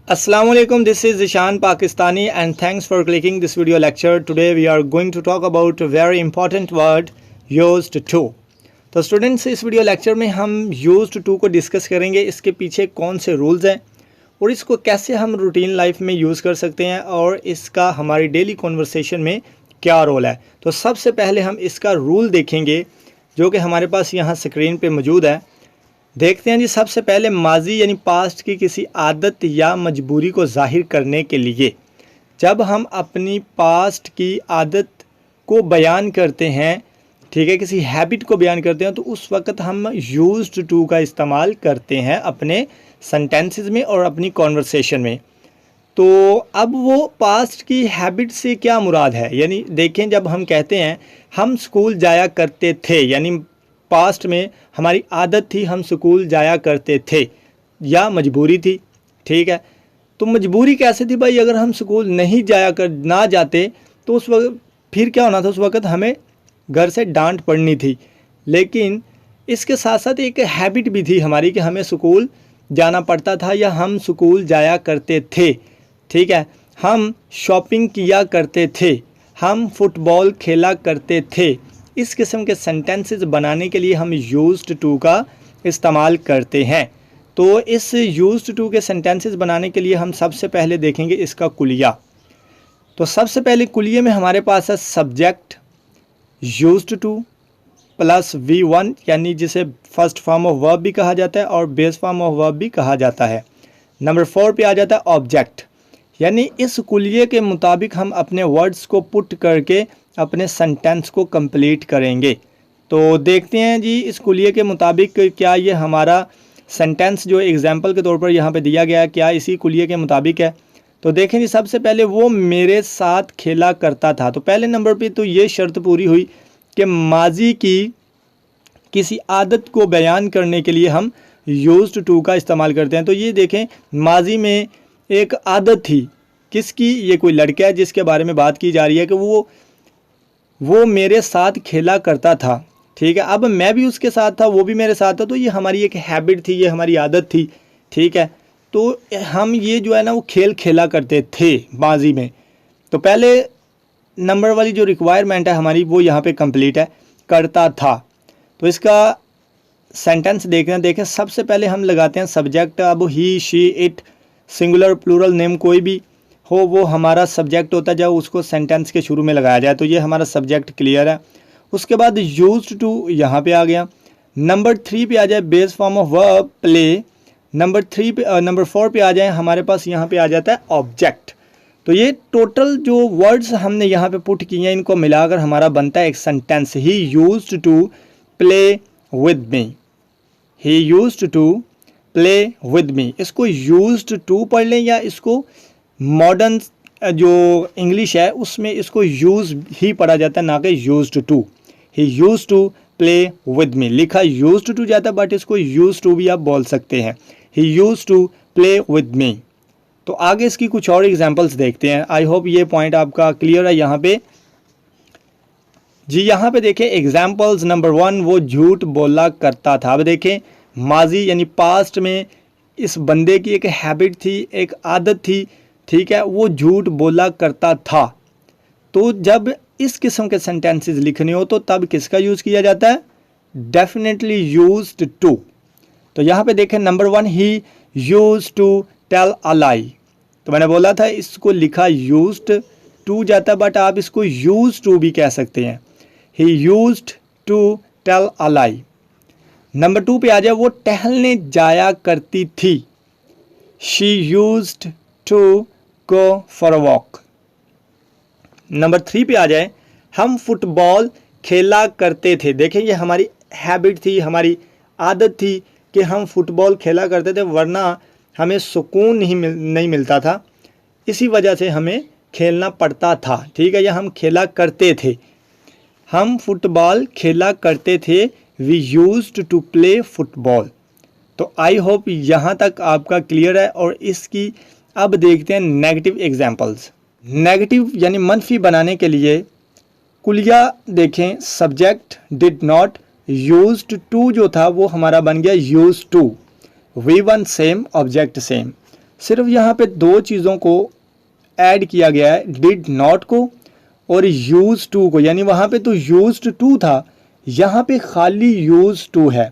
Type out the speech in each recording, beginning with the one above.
Assalamu alaikum, this is Zishan Pakistani and thanks for clicking this video lecture. Today we are going to talk about a very important word used to. तो students इस video lecture में हम used to को discuss करेंगे, इसके पीछे कौन से रूल्स हैं और इसको कैसे हम रूटीन लाइफ में यूज़ कर सकते हैं और इसका हमारी डेली कॉन्वर्सेशन में क्या रोल है। तो सबसे पहले हम इसका रूल देखेंगे जो कि हमारे पास यहाँ स्क्रीन पे मौजूद है। देखते हैं जी। सबसे पहले माजी यानी पास्ट की किसी आदत या मजबूरी को जाहिर करने के लिए जब हम अपनी पास्ट की आदत को बयान करते हैं, ठीक है, किसी हैबिट को बयान करते हैं, तो उस वक्त हम यूज्ड टू का इस्तेमाल करते हैं अपने सेंटेंसेस में और अपनी कॉन्वर्सेशन में। तो अब वो पास्ट की हैबिट से क्या मुराद है, यानी देखें जब हम कहते हैं हम स्कूल जाया करते थे, यानी पास्ट में हमारी आदत थी हम स्कूल जाया करते थे या मजबूरी थी, ठीक है। तो मजबूरी कैसे थी भाई, अगर हम स्कूल नहीं ना जाते तो उस वक्त फिर क्या होना था, उस वक्त हमें घर से डांट पड़नी थी। लेकिन इसके साथ साथ एक हैबिट भी थी हमारी कि हमें स्कूल जाना पड़ता था या हम स्कूल जाया करते थे, ठीक है। हम शॉपिंग किया करते थे, हम फुटबॉल खेला करते थे। इस किस्म के सेंटेंसेस बनाने के लिए हम यूज्ड टू का इस्तेमाल करते हैं। तो इस यूज्ड टू के सेंटेंसेस बनाने के लिए हम सबसे पहले देखेंगे इसका कुलिया। तो सबसे पहले कुलिये में हमारे पास है subject used two plus V1, यानी जिसे फर्स्ट फॉर्म ऑफ वर्ब भी कहा जाता है और बेस फॉर्म ऑफ वर्ब भी कहा जाता है। नंबर 4 पे आ जाता है ऑब्जेक्ट, यानी इस कुलिये के मुताबिक हम अपने वर्ड्स को पुट करके अपने सेंटेंस को कंप्लीट करेंगे। तो देखते हैं जी इस कुलिये के मुताबिक क्या ये हमारा सेंटेंस जो एग्जाम्पल के तौर पर यहाँ पे दिया गया है क्या इसी कुलिये के मुताबिक है। तो देखें जी, सबसे पहले वो मेरे साथ खेला करता था। तो पहले नंबर पे तो ये शर्त पूरी हुई कि माजी की किसी आदत को बयान करने के लिए हम यूज्ड टू का इस्तेमाल करते हैं। तो ये देखें माजी में एक आदत थी किसकी, ये कोई लड़का है जिसके बारे में बात की जा रही है कि वो मेरे साथ खेला करता था, ठीक है। अब मैं भी उसके साथ था, वो भी मेरे साथ था, तो ये हमारी एक हैबिट थी, ये हमारी आदत थी, ठीक है। तो हम ये जो है ना वो खेल खेला करते थे माजी में। तो पहले नंबर वाली जो रिक्वायरमेंट है हमारी वो यहाँ पे कंप्लीट है, करता था। तो इसका सेंटेंस देखें सबसे पहले हम लगाते हैं सब्जेक्ट। अब he she it singular plural name कोई भी हो वो हमारा सब्जेक्ट होता है जब उसको सेंटेंस के शुरू में लगाया जाए। तो ये हमारा सब्जेक्ट क्लियर है। उसके बाद यूज्ड टू यहाँ पे आ गया। नंबर 3 पे आ जाए base form of verb play. Number 4 पे आ जाए हमारे पास यहाँ पे आ जाता है ऑब्जेक्ट। तो ये टोटल जो वर्ड्स हमने यहाँ पे पुट किए हैं इनको मिलाकर हमारा बनता है एक sentence. He used to play with me, he used to play with me. इसको यूज्ड टू पढ़ लें या इसको मॉडर्न जो इंग्लिश है उसमें इसको यूज़ ही पढ़ा जाता है, ना कि used to. He used to play with me, लिखा यूज्ड टू जाता है बट इसको यूज्ड टू भी आप बोल सकते हैं। He used to play with me. तो आगे इसकी कुछ और एग्जांपल्स देखते हैं। आई होप ये पॉइंट आपका क्लियर है यहाँ पे जी। यहाँ पे देखें एग्जांपल्स। नंबर 1 वो झूठ बोला करता था। अब देखें माजी यानी पास्ट में इस बंदे की एक हैबिट थी, एक आदत थी, ठीक है, वो झूठ बोला करता था। तो जब इस किस्म के सेंटेंसेस लिखने हो तो तब किसका यूज़ किया जाता है, डेफिनेटली यूज्ड टू। तो यहाँ पे देखें नंबर 1 ही used to tell a lie. तो मैंने बोला था इसको लिखा यूज्ड टू जाता है बट आप इसको यूज्ड टू भी कह सकते हैं। He used to tell a lie. Number 2 पे आ जाए वो टहलने जाया करती थी। She used to go for a walk. Number 3 पे आ जाए हम फुटबॉल खेला करते थे। देखें ये हमारी हैबिट थी, हमारी आदत थी कि हम फुटबॉल खेला करते थे वरना हमें सुकून नहीं मिलता था, इसी वजह से हमें खेलना पड़ता था, ठीक है। या हम खेला करते थे, हम फुटबॉल खेला करते थे। We used to play football. तो आई होप यहाँ तक आपका क्लियर है। और इसकी अब देखते हैं नेगेटिव एग्जांपल्स। नेगेटिव यानी मनफी बनाने के लिए कुलिया देखें subject did not, used to जो था वो हमारा बन गया used to. V1 same, object same. सिर्फ यहाँ पे दो चीज़ों को ऐड किया गया है, डिड नॉट को और यूज टू को, यानी वहाँ पे तो यूज्ड टू था, यहाँ पे खाली यूज टू है।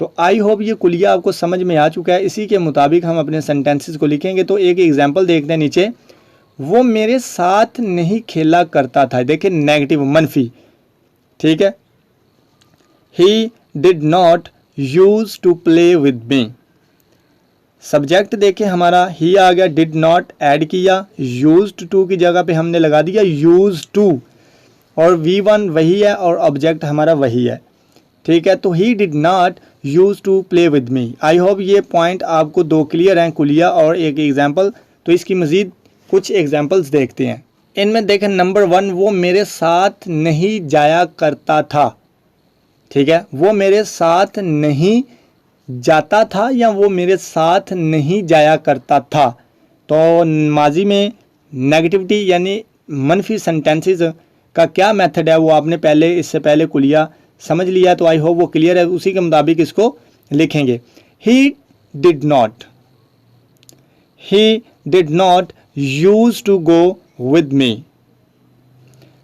तो आई होप ये कुलिया आपको समझ में आ चुका है। इसी के मुताबिक हम अपने सेंटेंसेस को लिखेंगे। तो एक एग्जांपल देखते हैं नीचे, वो मेरे साथ नहीं खेला करता था। देखिए नेगेटिव, मनफी, ठीक है। He did not use to play with me. Subject देखें हमारा ही आ गया, डिड नॉट ऐड किया, यूज्ड टू की जगह पे हमने लगा दिया यूज टू, और V1 वही है और ऑब्जेक्ट हमारा वही है, ठीक है। तो he did not use to play with me. I hope ये पॉइंट आपको दो क्लियर हैं, कुलिया और एक एग्जाम्पल। तो इसकी मज़ीद कुछ एग्जाम्पल्स देखते हैं। इनमें देखें नंबर 1, वो मेरे साथ नहीं जाया करता था, ठीक है। वो मेरे साथ नहीं जाता था या वो मेरे साथ नहीं जाया करता था। तो माजी में नेगेटिविटी यानी मनफी सेंटेंसेस का क्या मेथड है वो आपने पहले, इससे पहले कुलिया समझ लिया। तो आई होप वो क्लियर है। उसी के मुताबिक इसको लिखेंगे। He did not use to go with me.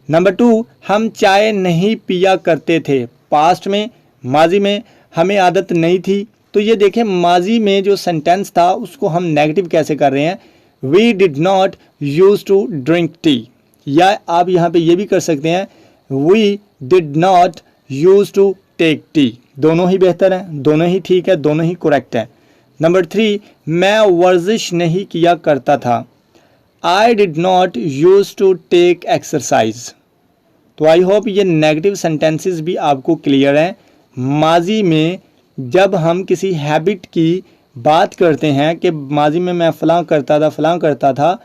Number 2, हम चाय नहीं पिया करते थे। पास्ट में, माजी में हमें आदत नहीं थी। तो ये देखें माजी में जो सेंटेंस था उसको हम नेगेटिव कैसे कर रहे हैं, we did not use to drink tea. या आप यहाँ पे ये भी कर सकते हैं, we did not use to take tea. दोनों ही बेहतर हैं, दोनों ही ठीक है, दोनों ही करेक्ट है। नंबर 3, मैं वर्जिश नहीं किया करता था। I did not use to take exercise. तो आई होप ये नेगेटिव सेंटेंसेस भी आपको क्लियर हैं। माजी में जब हम किसी हैबिट की बात करते हैं कि माजी में मैं फ़लाँ करता था,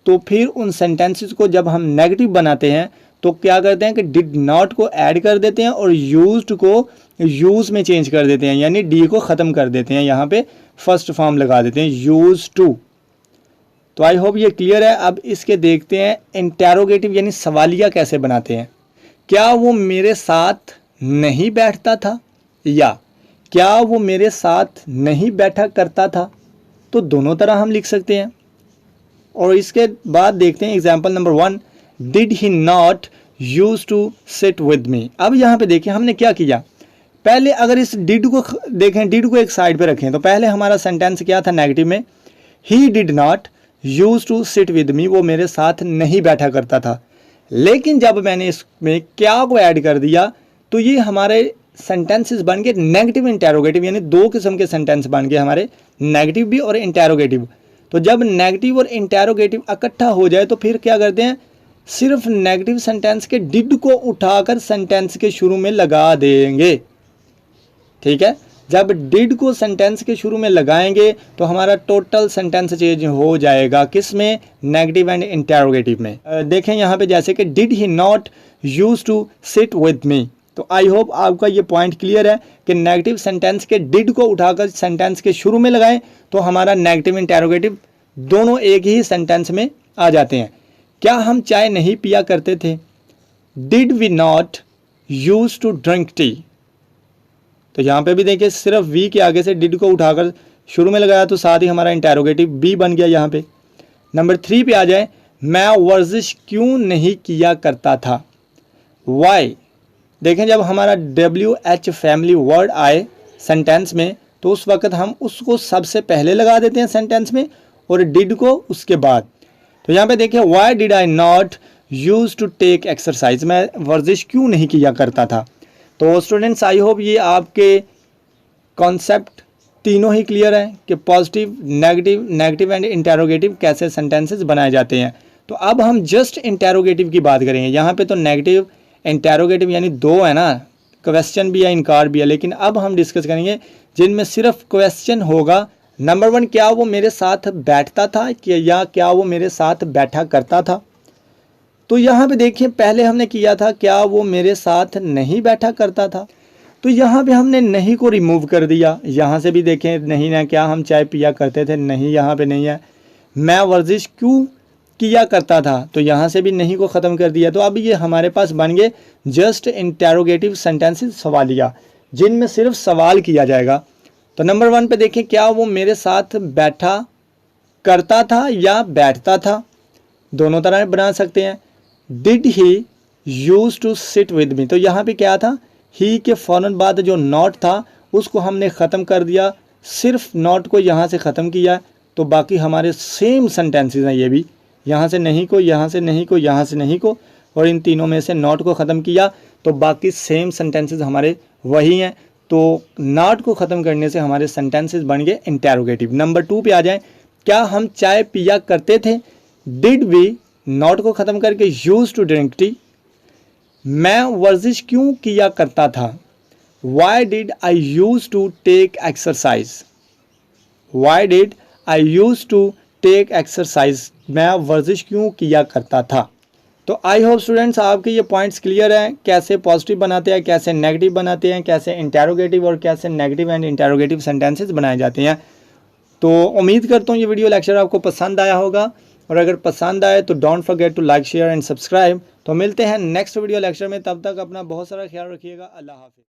तो फिर उन सेंटेंसेस को जब हम नेगेटिव बनाते हैं तो क्या करते हैं कि डिड नॉट को ऐड कर देते हैं और यूज्ड को यूज़ में चेंज कर देते हैं, यानी डी को ख़त्म कर देते हैं, यहाँ पे फर्स्ट फॉर्म लगा देते हैं यूज टू। तो आई होप ये क्लियर है। अब इसके देखते हैं इंटेरोगेटिव यानी सवालिया कैसे बनाते हैं। क्या वो मेरे साथ नहीं बैठता था या क्या वो मेरे साथ नहीं बैठा करता था। तो दोनों तरह हम लिख सकते हैं। और इसके बाद देखते हैं example number 1, did he not use to sit with me. अब यहाँ पे देखिए हमने क्या किया, पहले अगर इस डिड को देखें, डिड को एक साइड पे रखें, तो पहले हमारा सेंटेंस क्या था नेगेटिव में, he did not use to sit with me, वो मेरे साथ नहीं बैठा करता था। लेकिन जब मैंने इसमें क्या को ऐड कर दिया तो ये हमारे सेंटेंसेस बन गए नेगेटिव इंटेरोगेटिव, यानी दो किस्म के सेंटेंस बन गए हमारे, नेगेटिव भी और इंटेरोगेटिव। तो जब नेगेटिव और इंटेरोगेटिव इकट्ठा हो जाए तो फिर क्या करते हैं, सिर्फ नेगेटिव सेंटेंस के डिड को उठाकर सेंटेंस के शुरू में लगा देंगे, ठीक है। जब डिड को सेंटेंस के शुरू में लगाएंगे तो हमारा टोटल सेंटेंस चेंज हो जाएगा, किस में, नेगेटिव एंड इंटेरोगेटिव में। देखें यहाँ पे जैसे कि did he not use to sit with me. तो आई होप आपका ये पॉइंट क्लियर है कि नेगेटिव सेंटेंस के डिड को उठाकर सेंटेंस के शुरू में लगाएं तो हमारा नेगेटिव इंटेरोगेटिव दोनों एक ही सेंटेंस में आ जाते हैं। क्या हम चाय नहीं पिया करते थे, did we not use to drink tea. तो यहाँ पे भी देखिए सिर्फ वी के आगे से डिड को उठाकर शुरू में लगाया तो साथ ही हमारा इंटेरोगेटिव बी बन गया यहाँ पे। नंबर 3 पे आ जाए, मैं वर्जिश क्यों नहीं किया करता था, वाई। देखें जब हमारा WH फैमिली वर्ड आए सेंटेंस में तो उस वक्त हम उसको सबसे पहले लगा देते हैं सेंटेंस में और डिड को उसके बाद। तो यहाँ पे देखिए, why did I not use to take exercise, मैं वर्जिश क्यों नहीं किया करता था। तो स्टूडेंट्स आई होप ये आपके कॉन्सेप्ट तीनों ही क्लियर हैं कि पॉजिटिव, नेगेटिव एंड इंटेरोगेटिव कैसे सेंटेंसेस बनाए जाते हैं। तो अब हम जस्ट इंटेरोगेटिव की बात करेंगे। यहाँ पे तो नेगेटिव इंटेरोगेटिव यानी दो है ना, क्वेश्चन भी है इनकार भी है, लेकिन अब हम डिस्कस करेंगे जिनमें सिर्फ क्वेश्चन होगा। नंबर 1, क्या वो मेरे साथ बैठता था या क्या वो मेरे साथ बैठा करता था। तो यहाँ पे देखिए पहले हमने किया था क्या वो मेरे साथ नहीं बैठा करता था, तो यहाँ पे हमने नहीं को रिमूव कर दिया। यहाँ से भी देखें नहीं ना, क्या हम चाय पिया करते थे, नहीं यहाँ पे नहीं है। मैं वर्जिश क्यों किया करता था, तो यहाँ से भी नहीं को ख़त्म कर दिया। तो अब ये हमारे पास बन गए जस्ट इंटेरोगेटिव सेंटेंसेस सवालिया, जिनमें सिर्फ सवाल किया जाएगा। तो नंबर 1 पे देखें क्या वो मेरे साथ बैठा करता था या बैठता था, दोनों तरह बना सकते हैं। Did he use to sit with me, तो यहाँ पे क्या था, ही के फ़ौरन बाद जो नॉट था उसको हमने ख़त्म कर दिया, सिर्फ नॉट को यहाँ से ख़त्म किया, तो बाकी हमारे सेम सेंटेंसेस हैं। ये भी यहाँ से नहीं को, यहाँ से नहीं को, यहाँ से नहीं को, और इन तीनों में से नॉट को ख़त्म किया, तो बाकी सेम सेंटेंसेस हमारे वही हैं। तो नॉट को ख़त्म करने से हमारे सेंटेंसेस बन गए इंटेरोगेटिव। नंबर 2 पे आ जाएं। क्या हम चाय पिया करते थे? डिड वी, नॉट को ख़त्म करके यूज टू ड्रिंक टी। मैं वर्जिश क्यों किया करता था? Why did I use to take exercise. Why did I use to take exercise, मैं वर्जिश क्यों किया करता था। तो आई होप स्टूडेंट्स आपके ये पॉइंट्स क्लियर हैं, कैसे पॉजिटिव बनाते हैं, कैसे नेगेटिव बनाते हैं, कैसे इंटेरोगेटिव और कैसे नेगेटिव एंड इंटेरोगेटिव सेंटेंसेस बनाए जाते हैं। तो उम्मीद करता हूँ ये वीडियो लेक्चर आपको पसंद आया होगा, और अगर पसंद आए तो don't forget to like share and subscribe. तो मिलते हैं नेक्स्ट वीडियो लेक्चर में, तब तक अपना बहुत सारा ख्याल रखिएगा। अल्लाह हाफिज़।